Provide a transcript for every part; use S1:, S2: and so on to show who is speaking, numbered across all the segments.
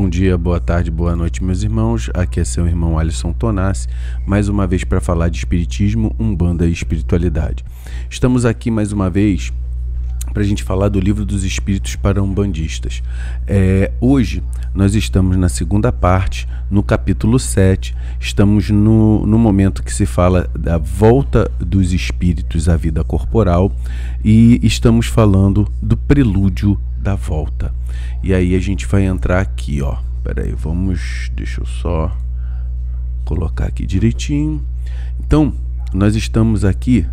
S1: Bom dia, boa tarde, boa noite, meus irmãos. Aqui é seu irmão Alisson Tonassi, mais uma vez para falar de Espiritismo, Umbanda e Espiritualidade. Estamos aqui mais uma vez para a gente falar do Livro dos Espíritos para Umbandistas. Hoje nós estamos na segunda parte, no capítulo 7. Estamos no momento que se fala da volta dos espíritos à vida corporal e estamos falando do prelúdio da volta. E aí a gente vai entrar aqui, ó. Peraí, deixa eu só colocar aqui direitinho. Então, nós estamos aqui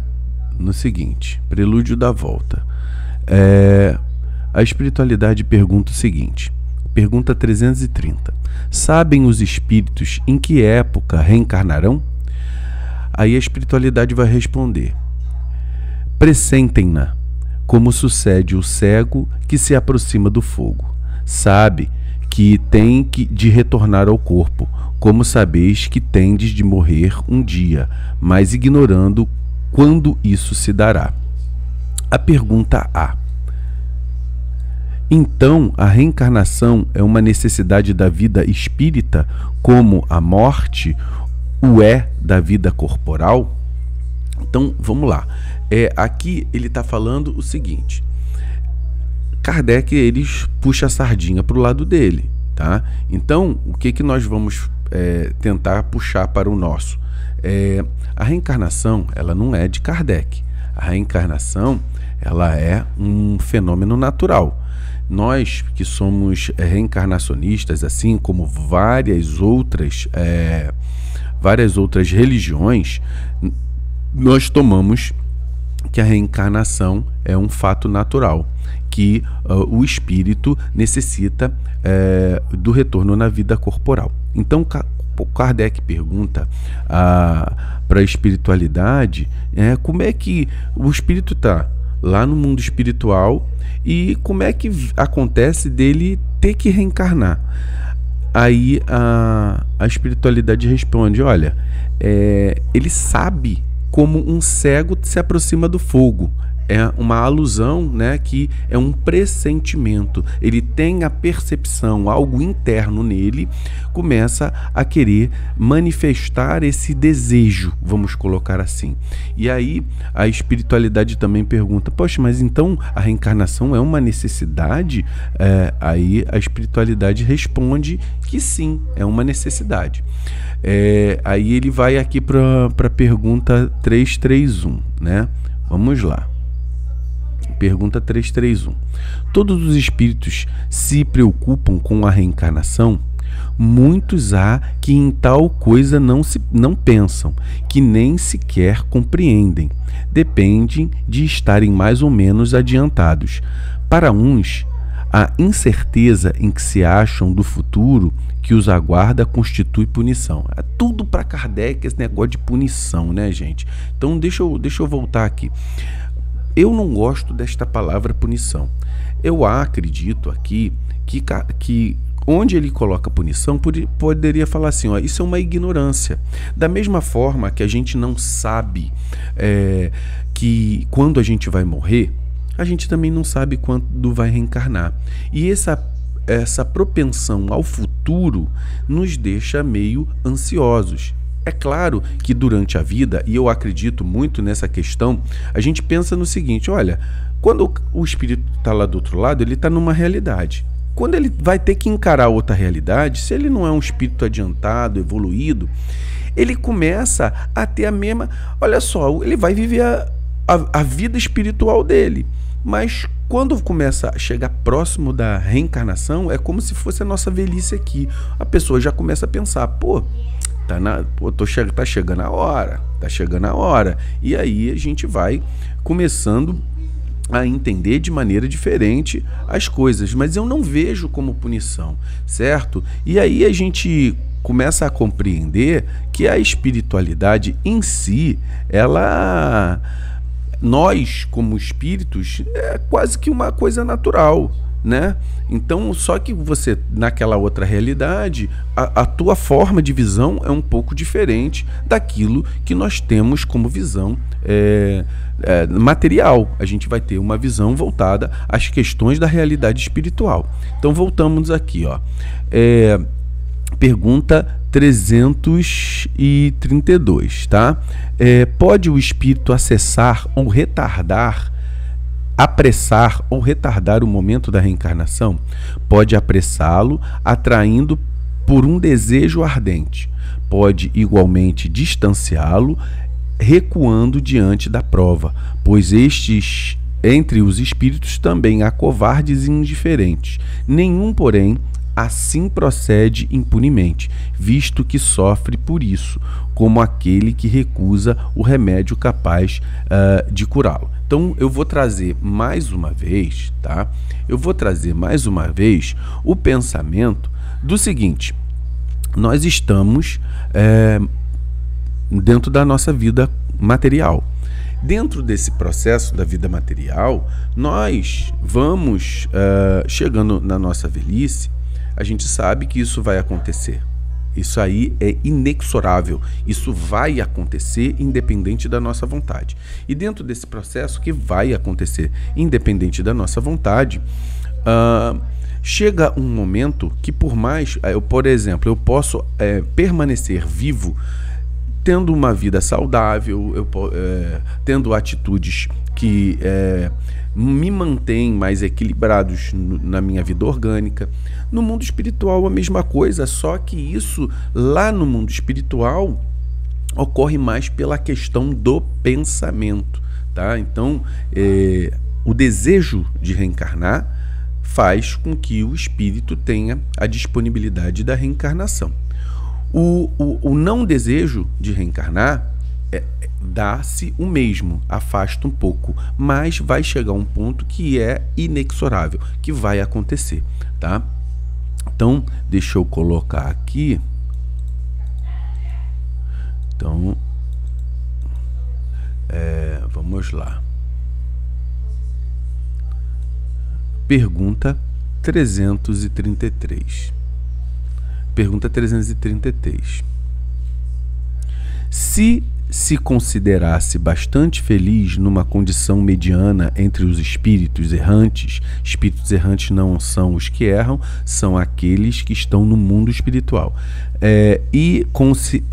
S1: no seguinte, prelúdio da volta. A espiritualidade pergunta o seguinte, pergunta 330. Sabem os espíritos em que época reencarnarão? Aí a espiritualidade vai responder, pressentem-na, como sucede o cego que se aproxima do fogo. Sabe que tem de retornar ao corpo, como sabeis que tendes de morrer um dia, mas ignorando quando isso se dará. A pergunta A. Então, a reencarnação é uma necessidade da vida espírita, como a morte o é da vida corporal? Então, vamos lá. Aqui ele está falando o seguinte. Kardec, eles puxa a sardinha para o lado dele, tá? Então, o que nós vamos tentar puxar para o nosso? A reencarnação, ela não é de Kardec. A reencarnação, ela é um fenômeno natural. Nós que somos reencarnacionistas, assim como várias outras religiões, nós tomamos que a reencarnação é um fato natural, que o espírito necessita do retorno na vida corporal. Então, Kardec pergunta para a espiritualidade como é que o espírito está lá no mundo espiritual e como é que acontece dele ter que reencarnar. Aí a espiritualidade responde, olha, ele sabe como um cego se aproxima do fogo. É uma alusão, né, que é um pressentimento. Ele tem a percepção, algo interno nele começa a querer manifestar esse desejo, vamos colocar assim. E aí a espiritualidade também pergunta, poxa, mas então a reencarnação é uma necessidade? Aí a espiritualidade responde que sim, é uma necessidade. Aí ele vai aqui para a pergunta 331, né? Vamos lá. Pergunta 331. Todos os espíritos se preocupam com a reencarnação? Muitos há que em tal coisa não pensam, que nem sequer compreendem. Dependem de estarem mais ou menos adiantados. Para uns, a incerteza em que se acham do futuro que os aguarda constitui punição. É tudo para Kardec esse negócio de punição, né, gente? Então deixa eu voltar aqui. Eu não gosto desta palavra punição. Eu acredito aqui que onde ele coloca punição, poderia falar assim, ó, isso é uma ignorância. Da mesma forma que a gente não sabe que quando a gente vai morrer, a gente também não sabe quando vai reencarnar. E essa propensão ao futuro nos deixa meio ansiosos. É claro que durante a vida, e eu acredito muito nessa questão, a gente pensa no seguinte, olha, quando o espírito está lá do outro lado, ele está numa realidade. Quando ele vai ter que encarar outra realidade, se ele não é um espírito adiantado, evoluído, ele começa a ter a mesma... Olha só, ele vai viver a vida espiritual dele. Mas quando começa a chegar próximo da reencarnação, é como se fosse a nossa velhice aqui. A pessoa já começa a pensar, tá chegando a hora. E aí a gente vai começando a entender de maneira diferente as coisas, mas eu não vejo como punição, certo? E aí a gente começa a compreender que a espiritualidade em si, nós como espíritos, é quase que uma coisa natural. né? Então, só que você, naquela outra realidade, a tua forma de visão é um pouco diferente daquilo que nós temos como visão material. A gente vai ter uma visão voltada às questões da realidade espiritual. Então, voltamos aqui, ó. Pergunta 332, tá? Pode o espírito acessar ou apressar ou retardar o momento da reencarnação? Pode apressá-lo, atraindo por um desejo ardente. Pode igualmente distanciá-lo, recuando diante da prova, pois entre os espíritos também há covardes e indiferentes. Nenhum, porém, assim procede impunemente, visto que sofre por isso, como aquele que recusa o remédio capaz de curá-lo. Então, eu vou trazer mais uma vez, tá? Eu vou trazer mais uma vez o pensamento do seguinte: nós estamos dentro da nossa vida material. Dentro desse processo da vida material, nós vamos chegando na nossa velhice. A gente sabe que isso vai acontecer. Isso aí é inexorável. Isso vai acontecer independente da nossa vontade. E dentro desse processo que vai acontecer independente da nossa vontade, chega um momento que, por exemplo, eu posso permanecer vivo tendo uma vida saudável, tendo atitudes que me mantêm mais equilibrados na minha vida orgânica. No mundo espiritual a mesma coisa, só que isso lá no mundo espiritual ocorre mais pela questão do pensamento, tá? Então, o desejo de reencarnar faz com que o espírito tenha a disponibilidade da reencarnação. O não desejo de reencarnar dá-se o mesmo, afasta um pouco, mas vai chegar um ponto que é inexorável, que vai acontecer, tá? Então, deixa eu colocar aqui. Então, vamos lá. Pergunta 333. Pergunta 333. Se considerasse bastante feliz numa condição mediana entre os espíritos errantes não são os que erram, são aqueles que estão no mundo espiritual, e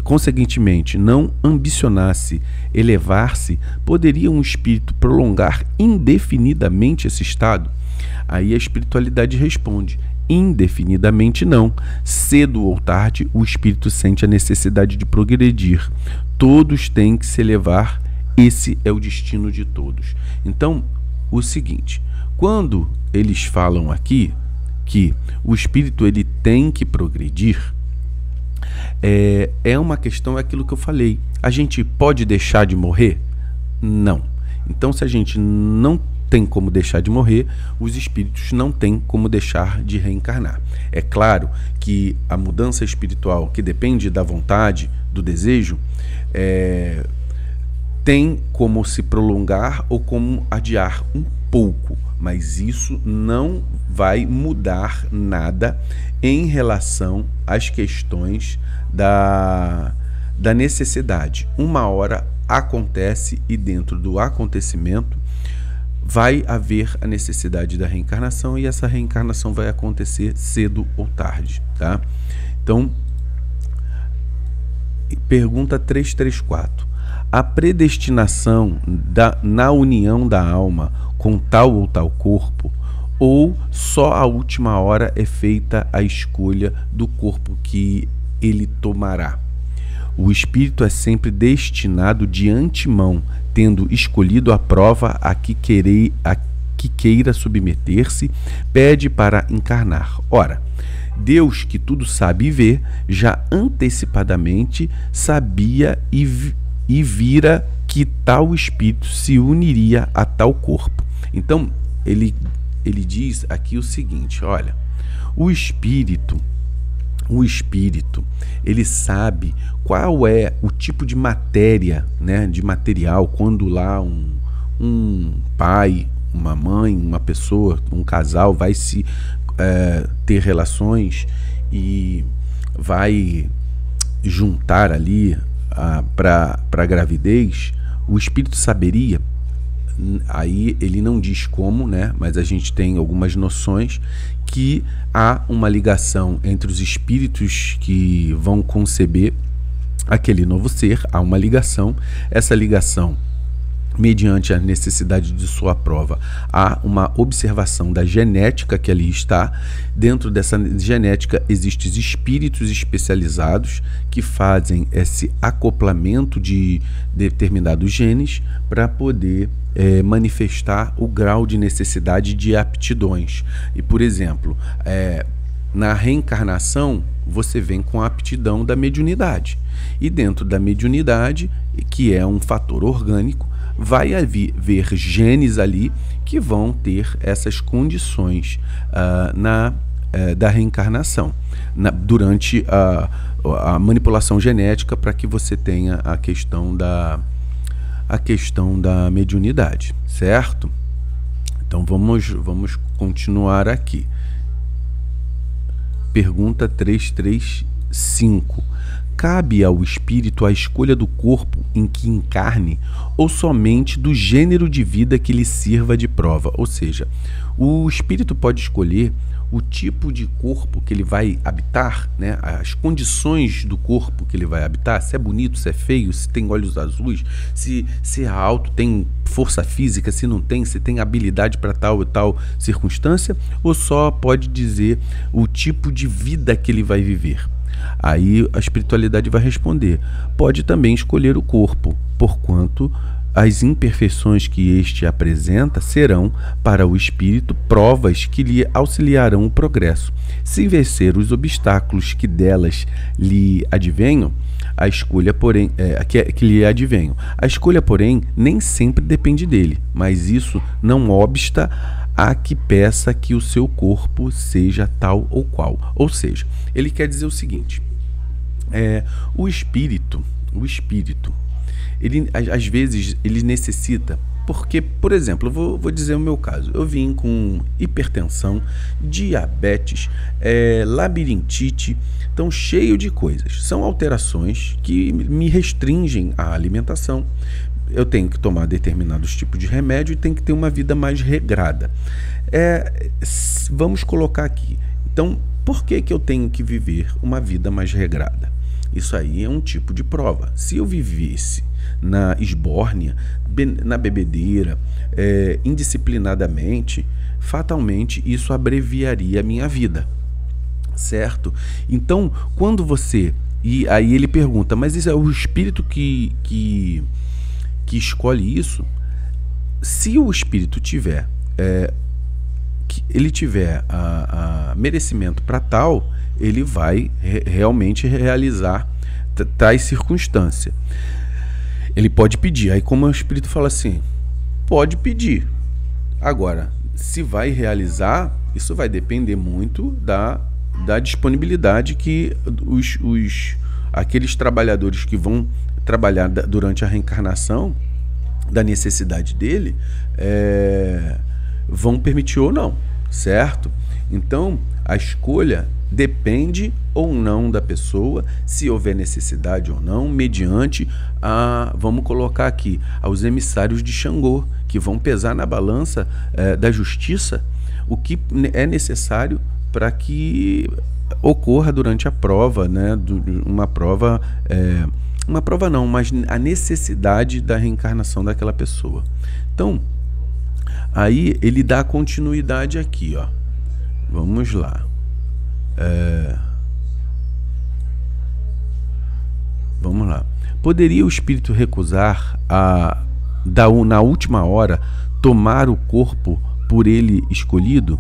S1: conseguintemente não ambicionasse elevar-se, poderia um espírito prolongar indefinidamente esse estado? Aí a espiritualidade responde: indefinidamente não. Cedo ou tarde o espírito sente a necessidade de progredir. Todos têm que se elevar, esse é o destino de todos. Então, o seguinte, quando eles falam aqui que o espírito ele tem que progredir, é uma questão, é aquilo que eu falei. A gente pode deixar de morrer? Não. Então, se a gente não tem como deixar de morrer, os espíritos não têm como deixar de reencarnar. É claro que a mudança espiritual, que depende da vontade, do desejo, tem como se prolongar ou como adiar um pouco, mas isso não vai mudar nada em relação às questões da necessidade. Uma hora acontece e dentro do acontecimento vai haver a necessidade da reencarnação e essa reencarnação vai acontecer cedo ou tarde, tá? Então, pergunta 334. A predestinação na união da alma com tal ou tal corpo, ou só a última hora é feita a escolha do corpo que ele tomará? O espírito é sempre destinado de antemão, tendo escolhido a prova a que queira submeter-se, pede para encarnar. Ora, Deus, que tudo sabe e vê, já antecipadamente sabia e vira que tal espírito se uniria a tal corpo. Então, ele diz aqui o seguinte, olha, o espírito, ele sabe qual é o tipo de matéria, né, de material, quando lá um pai uma mãe, uma pessoa, um casal vai se ter relações e vai juntar ali para a gravidez, o espírito saberia. Aí ele não diz como, né? Mas a gente tem algumas noções que há uma ligação entre os espíritos que vão conceber aquele novo ser, há uma ligação. Essa ligação, mediante a necessidade de sua prova, há uma observação da genética que ali está. Dentro dessa genética existem espíritos especializados que fazem esse acoplamento de determinados genes para poder manifestar o grau de necessidade de aptidões. E, por exemplo, na reencarnação, você vem com a aptidão da mediunidade. E dentro da mediunidade, que é um fator orgânico, vai haver genes ali que vão ter essas condições da reencarnação, durante a manipulação genética, para que você tenha a questão da mediunidade, certo? Então vamos continuar aqui. Pergunta 335. Cabe ao espírito a escolha do corpo em que encarne ou somente do gênero de vida que lhe sirva de prova? Ou seja, o espírito pode escolher o tipo de corpo que ele vai habitar, né? As condições do corpo que ele vai habitar, se é bonito, se é feio, se tem olhos azuis, se é alto, tem força física, se não tem, se tem habilidade para tal e tal circunstância, ou só pode dizer o tipo de vida que ele vai viver? Aí a espiritualidade vai responder: pode também escolher o corpo, porquanto as imperfeições que este apresenta serão para o espírito provas que lhe auxiliarão o progresso. Se vencer os obstáculos que delas lhe advenham, a escolha, porém, que lhe advenham. A escolha, porém, nem sempre depende dele, mas isso não obsta a que peça que o seu corpo seja tal ou qual. Ou seja, ele quer dizer o seguinte: o espírito, ele, às vezes, ele necessita, porque, por exemplo, eu vou dizer o meu caso. Eu vim com hipertensão, diabetes, labirintite, então cheio de coisas. São alterações que me restringem a alimentação. Eu tenho que tomar determinados tipos de remédio e tenho que ter uma vida mais regrada. Vamos colocar aqui. Então, por que eu tenho que viver uma vida mais regrada? Isso aí é um tipo de prova. Se eu vivesse na esbórnia, na bebedeira, indisciplinadamente, fatalmente isso abreviaria a minha vida, certo? Então, quando você... E aí ele pergunta, mas isso é o espírito que escolhe isso? Se o espírito tiver a merecimento para tal, ele vai realmente realizar tais circunstâncias. Ele pode pedir. Aí, como o espírito fala assim, pode pedir. Agora, se vai realizar, isso vai depender muito da disponibilidade que aqueles trabalhadores que vão trabalhar durante a reencarnação, da necessidade dele, vão permitir ou não, certo? Então, a escolha depende ou não da pessoa, se houver necessidade ou não, mediante vamos colocar aqui, aos emissários de Xangô, que vão pesar na balança da justiça o que é necessário para que ocorra durante a prova, né? Uma prova não, mas a necessidade da reencarnação daquela pessoa. Então, aí ele dá continuidade aqui, ó. Vamos lá. Vamos lá. Poderia o espírito recusar na última hora tomar o corpo por ele escolhido?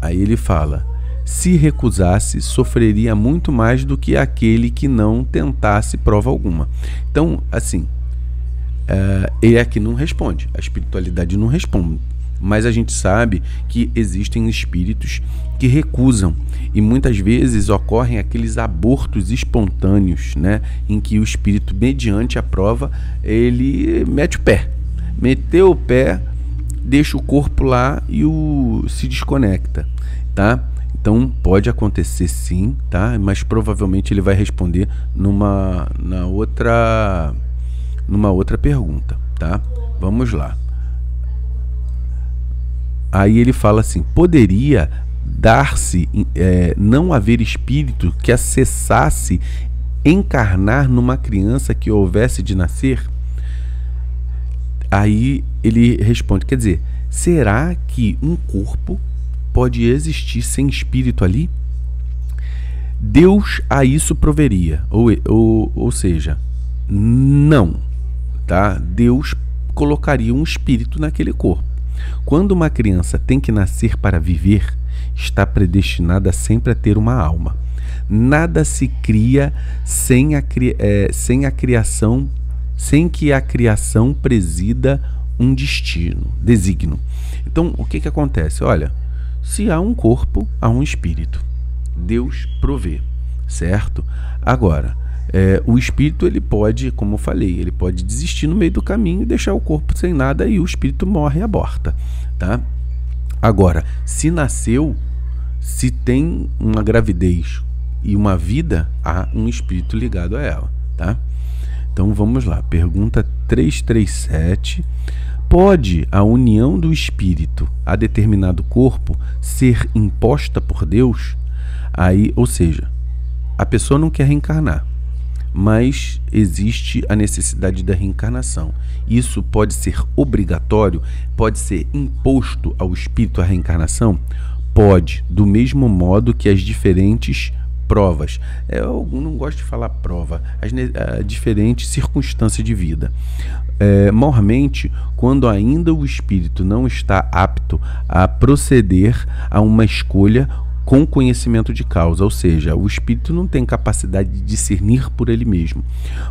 S1: Aí ele fala: se recusasse, sofreria muito mais do que aquele que não tentasse prova alguma. Então, assim, ele aqui não responde, a espiritualidade não responde. Mas a gente sabe que existem espíritos que recusam, e muitas vezes ocorrem aqueles abortos espontâneos, né, em que o espírito, mediante a prova, ele mete o pé. Meteu o pé, deixa o corpo lá e se desconecta, tá? Então pode acontecer sim, tá? Mas provavelmente ele vai responder numa outra pergunta, tá? Vamos lá. Aí ele fala assim: poderia dar-se não haver espírito que acessasse encarnar numa criança que houvesse de nascer? Aí ele responde, quer dizer, será que um corpo pode existir sem espírito ali? Deus a isso proveria, ou seja, não, tá? Deus colocaria um espírito naquele corpo. Quando uma criança tem que nascer para viver, está predestinada sempre a ter uma alma. Nada se cria sem que a criação presida um desígnio. Então, o que acontece? Olha, se há um corpo, há um espírito. Deus provê, certo? Agora, o espírito, ele pode, como eu falei, ele pode desistir no meio do caminho e deixar o corpo sem nada e o espírito morre e aborta, tá? Agora, se nasceu, se tem uma gravidez e uma vida, há um espírito ligado a ela, tá? Então vamos lá, pergunta 337. Pode a união do espírito a determinado corpo ser imposta por Deus? Aí, ou seja, a pessoa não quer reencarnar, mas existe a necessidade da reencarnação. Isso pode ser obrigatório? Pode ser imposto ao espírito a reencarnação? Pode, do mesmo modo que as diferentes provas. Eu não gosto de falar prova, as diferentes circunstâncias de vida. Mormente, quando ainda o espírito não está apto a proceder a uma escolha com conhecimento de causa, ou seja, o espírito não tem capacidade de discernir por ele mesmo.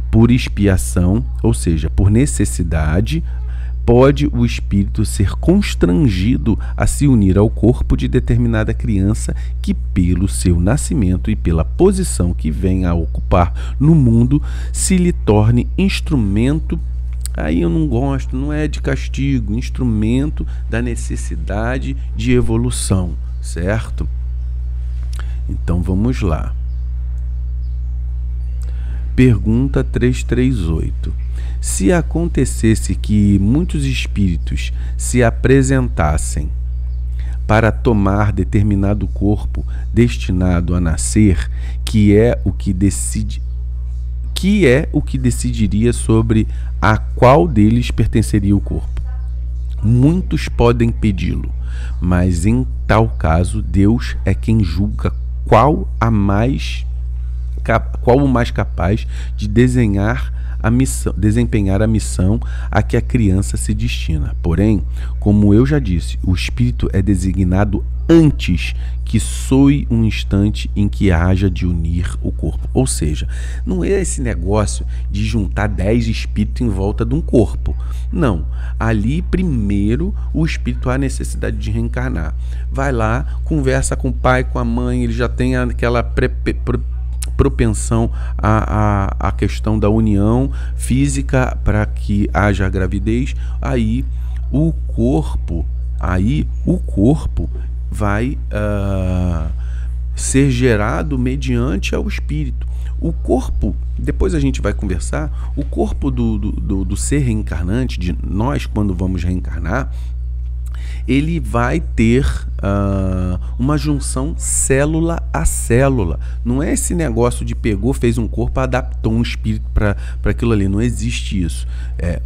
S1: Por expiação, ou seja, por necessidade, pode o espírito ser constrangido a se unir ao corpo de determinada criança que, pelo seu nascimento e pela posição que vem a ocupar no mundo, se lhe torne instrumento. Aí eu não gosto, não é de castigo, instrumento da necessidade de evolução, certo? Então vamos lá. Pergunta 338. Se acontecesse que muitos espíritos se apresentassem para tomar determinado corpo destinado a nascer, que é o que decidiria sobre a qual deles pertenceria o corpo? Muitos podem pedi-lo, mas em tal caso Deus é quem julga qual o mais capaz de desempenhar a missão a que a criança se destina. Porém, como eu já disse, o espírito é designado antes que soe um instante em que haja de unir o corpo. Ou seja, não é esse negócio de juntar 10 espíritos em volta de um corpo. Não. Ali, primeiro, o espírito há necessidade de reencarnar. Vai lá, conversa com o pai, com a mãe, ele já tem aquela propensão à questão da união física para que haja gravidez. Aí o corpo vai ser gerado mediante ao espírito. O corpo, depois a gente vai conversar, o corpo do ser reencarnante, de nós quando vamos reencarnar, ele vai ter uma junção célula a célula. Não é esse negócio de pegou, fez um corpo, adaptou um espírito para aquilo ali. Não existe isso.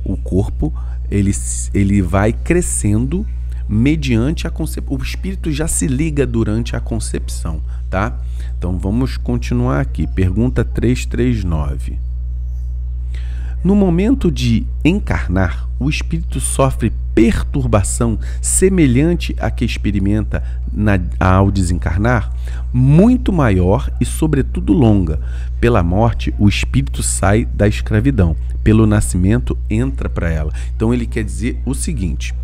S1: O corpo ele vai crescendo mediante a concepção. O espírito já se liga durante a concepção, tá? Então vamos continuar aqui. Pergunta 339. No momento de encarnar, o espírito sofre perturbação semelhante à que experimenta ao desencarnar, muito maior e, sobretudo, longa. Pela morte, o espírito sai da escravidão. Pelo nascimento, entra para ela. Então, ele quer dizer o seguinte.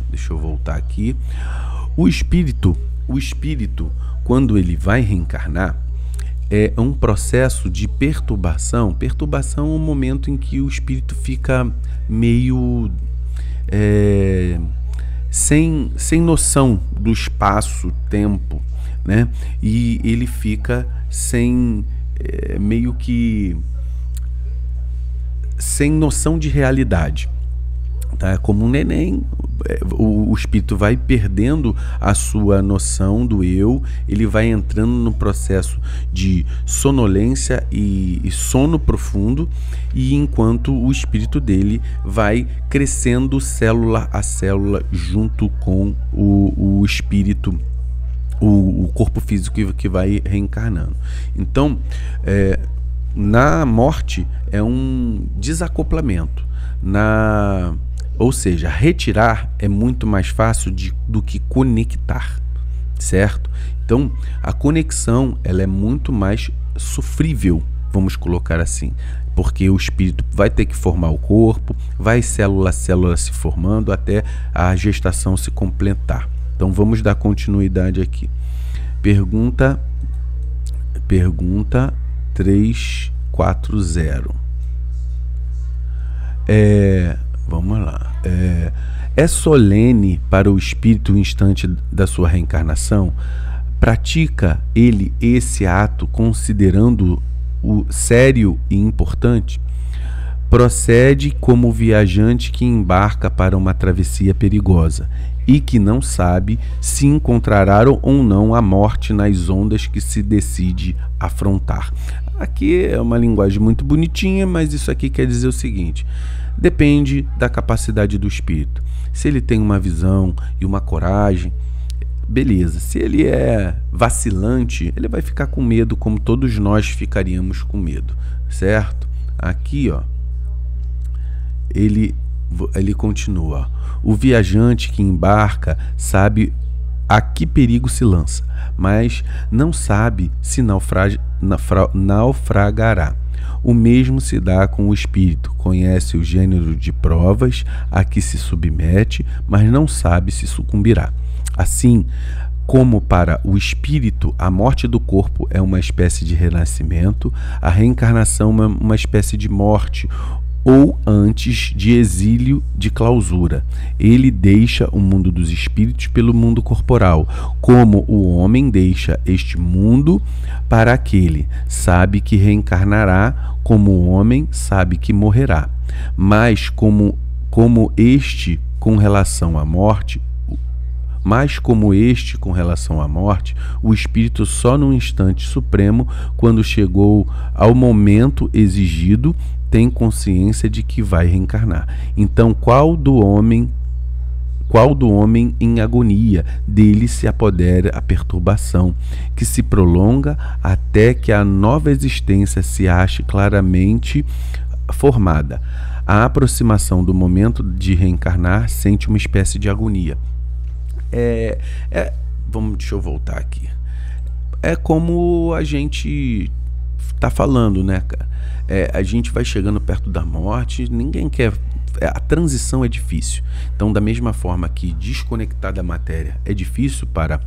S1: Deixa eu voltar aqui. O espírito, quando ele vai reencarnar, é um processo de perturbação. Perturbação é um momento em que o espírito fica meio sem noção do espaço-tempo, né? E ele fica meio que sem noção de realidade. Tá? É como um neném, o espírito vai perdendo a sua noção do eu, ele vai entrando no processo de sonolência e sono profundo, e enquanto o espírito dele vai crescendo célula a célula junto com o espírito, o corpo físico que vai reencarnando. Então, na morte é um desacoplamento. Ou seja, retirar é muito mais fácil do que conectar, certo? Então, a conexão ela é muito mais sofrível, vamos colocar assim, porque o espírito vai ter que formar o corpo, vai célula a célula se formando até a gestação se completar. Então, vamos dar continuidade aqui. Pergunta 340. Vamos lá. É solene para o espírito o instante da sua reencarnação? Pratica ele esse ato considerando-o sério e importante? Procede como viajante que embarca para uma travessia perigosa e que não sabe se encontrará ou não a morte nas ondas que se decide afrontar. Aqui é uma linguagem muito bonitinha, mas isso aqui quer dizer o seguinte: depende da capacidade do espírito. Se ele tem uma visão e uma coragem, beleza. Se ele é vacilante, ele vai ficar com medo, como todos nós ficaríamos com medo, certo? Aqui, ó, ele continua. O viajante que embarca sabe a que perigo se lança, mas não sabe se naufragará. O mesmo se dá com o espírito. Conhece o gênero de provas a que se submete, mas não sabe se sucumbirá. Assim como para o espírito a morte do corpo é uma espécie de renascimento, a reencarnação é uma espécie de morte, ou antes de exílio de clausura. Ele deixa o mundo dos espíritos pelo mundo corporal, como o homem deixa este mundo para aquele. Sabe que reencarnará, como o homem sabe que morrerá. Mas como este com relação à morte, o espírito só num instante supremo, quando chegou ao momento exigido, tem consciência de que vai reencarnar. Então, qual do homem em agonia? Dele se apodera a perturbação, que se prolonga até que a nova existência se ache claramente formada. A aproximação do momento de reencarnar sente uma espécie de agonia. Deixa eu voltar aqui. É como a gente tá falando, né, cara? A gente vai chegando perto da morte, ninguém quer. A transição é difícil. Então, da mesma forma que desconectar da matéria é difícil para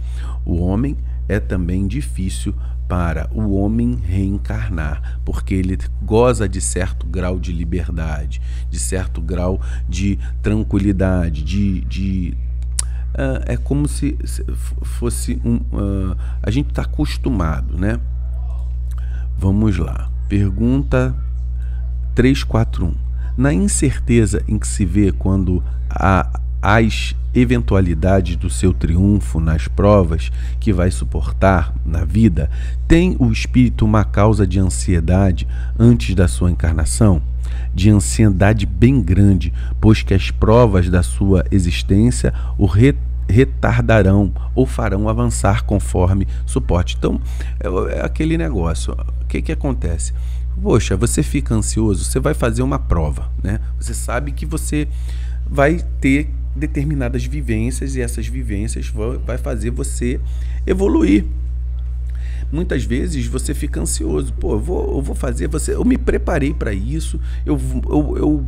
S1: o homem, é também difícil para o homem reencarnar, porque ele goza de certo grau de liberdade, de certo grau de tranquilidade, é como se fosse a gente está acostumado, né? Vamos lá. Pergunta 341. Na incerteza em que se vê quando as eventualidades do seu triunfo nas provas que vai suportar na vida, tem o espírito uma causa de ansiedade antes da sua encarnação? De ansiedade bem grande, pois que as provas da sua existência o retardarão ou farão avançar conforme suporte. Então, é aquele negócio. O que acontece? Poxa, você fica ansioso, você vai fazer uma prova, né? Você sabe que você vai ter determinadas vivências e essas vivências vai fazer você evoluir. Muitas vezes você fica ansioso. Pô, eu vou fazer, eu me preparei para isso, eu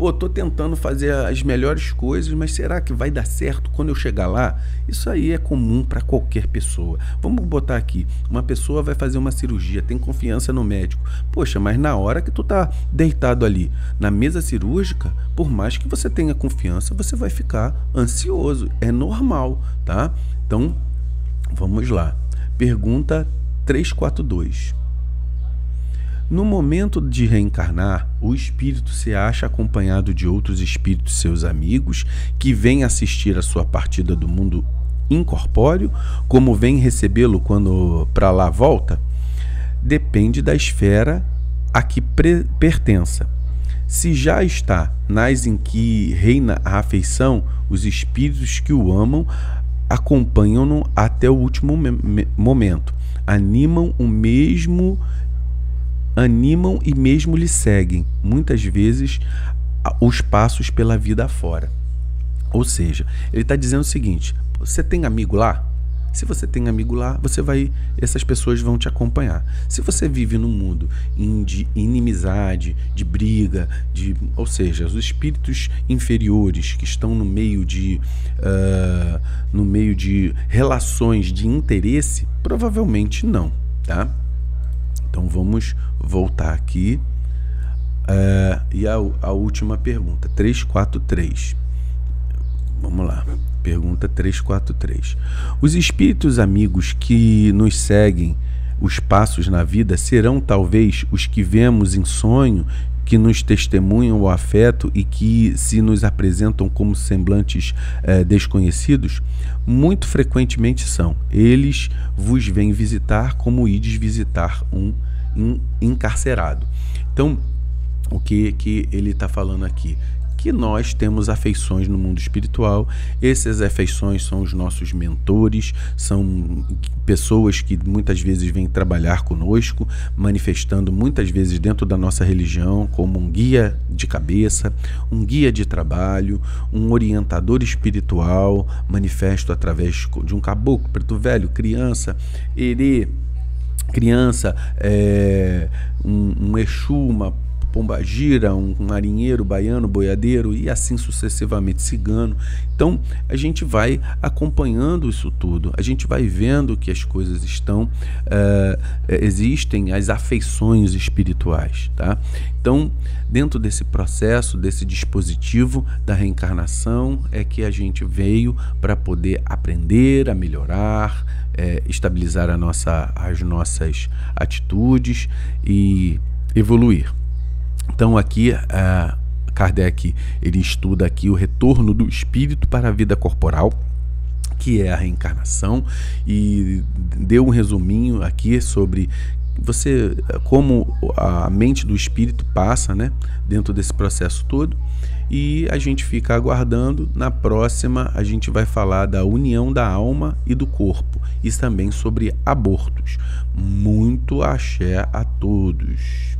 S1: Pô, tô tentando fazer as melhores coisas, mas será que vai dar certo quando eu chegar lá? Isso aí é comum para qualquer pessoa. Vamos botar aqui, uma pessoa vai fazer uma cirurgia, tem confiança no médico. Poxa, mas na hora que tu tá deitado ali na mesa cirúrgica, por mais que você tenha confiança, você vai ficar ansioso. É normal, tá? Então, vamos lá. Pergunta 342. No momento de reencarnar, o espírito se acha acompanhado de outros espíritos, seus amigos, que vêm assistir a sua partida do mundo incorpóreo, como vem recebê-lo quando para lá volta? Depende da esfera a que pertença. Se já está nas em que reina a afeição, os espíritos que o amam acompanham-no até o último momento, animam e mesmo lhe seguem, muitas vezes, os passos pela vida afora. Ou seja, ele está dizendo o seguinte: você tem amigo lá? Se você tem amigo lá, essas pessoas vão te acompanhar. Se você vive num mundo de inimizade, de briga, ou seja, os espíritos inferiores que estão no meio de relações de interesse, provavelmente não, tá? Então vamos voltar aqui e a última pergunta, 343. Vamos lá, pergunta 343. Os espíritos amigos que nos seguem os passos na vida serão talvez os que vemos em sonho, que nos testemunham o afeto e que se nos apresentam como semblantes desconhecidos? Muito frequentemente são. Eles vos vêm visitar como ides visitar um encarcerado. Então, o que ele está falando aqui? Que nós temos afeições no mundo espiritual. Essas afeições são os nossos mentores, são pessoas que muitas vezes vêm trabalhar conosco, manifestando muitas vezes dentro da nossa religião como um guia de cabeça, um guia de trabalho, um orientador espiritual, manifesto através de um caboclo, preto velho, criança, erê, criança, um exu, uma pombagira, um marinheiro, baiano, boiadeiro e assim sucessivamente, cigano. Então a gente vai acompanhando isso tudo, a gente vai vendo que as coisas existem as afeições espirituais, tá? Então, dentro desse processo, desse dispositivo da reencarnação, é que a gente veio para poder aprender a melhorar, estabilizar as nossas atitudes e evoluir. Então aqui Kardec ele estuda aqui o retorno do espírito para a vida corporal, que é a reencarnação, e deu um resuminho aqui sobre como a mente do espírito passa, né, dentro desse processo todo. E a gente fica aguardando. Na próxima a gente vai falar da união da alma e do corpo e também sobre abortos. Muito axé a todos.